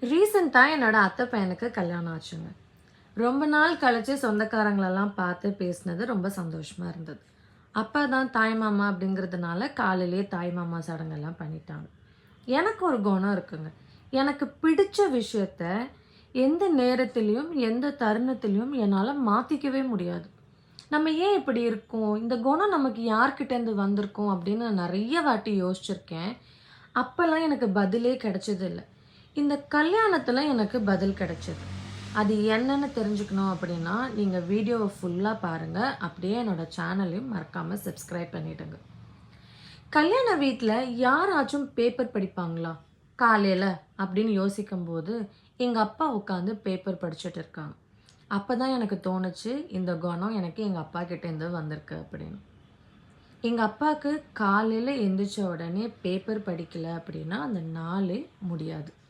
ரீசெண்டாக என்னோட அத்தை பையனுக்கு கல்யாணம் ஆச்சுங்க. ரொம்ப நாள் கழிச்சு சொந்தக்காரங்களெல்லாம் பார்த்து பேசினது ரொம்ப சந்தோஷமா இருந்தது. அப்பா தான் தாய் மாமா அப்படிங்கிறதுனால காலையிலேயே தாய் மாமா சடங்கெல்லாம் பண்ணிட்டாங்க. எனக்கு ஒரு குணம் இருக்குங்க. எனக்கு பிடிச்ச விஷயத்த எந்த நேரத்திலயும், எந்த தருணத்திலயும் என்னால மாத்திக்கவே முடியாது. நம்ம ஏன் இப்படி இருக்கோம்? இந்த குணம் நமக்கு யார்கிட்டேருந்து வந்திருக்கும் அப்படின்னு நான் நெறைய வாட்டி யோசிச்சிருக்கேன். அப்பலாம் எனக்கு பதிலே கிடைச்சதில்ல. இந்த கல்யாணத்துல எனக்கு பதில் கிடைச்சது. அது என்னன்னு தெரிஞ்சுக்கணும் அப்படின்னா, நீங்க வீடியோவ ஃபுல்லா பாருங்க. அப்படியே என்னோட சேனலையும் மறக்காம சப்ஸ்கிரைப் பண்ணிடுங்க. கல்யாண வீட்ல யாராச்சும் பேப்பர் படிப்பாங்களா? காலையில அப்படின்னு யோசிக்கும்போது, எங்க அப்பா உட்காந்து பேப்பர் படிச்சுட்டு இருக்காங்க. அப்பதான் எனக்கு தோணுச்சு, இந்த குணம் எனக்கு எங்க அப்பா கிட்டேருந்து வந்திருக்கு அப்படின்னு. எங்க அப்பாக்கு காலையில எந்திரிச்ச உடனே பேப்பர் படிக்கல அப்படின்னா, அந்த நாளே முடியாது.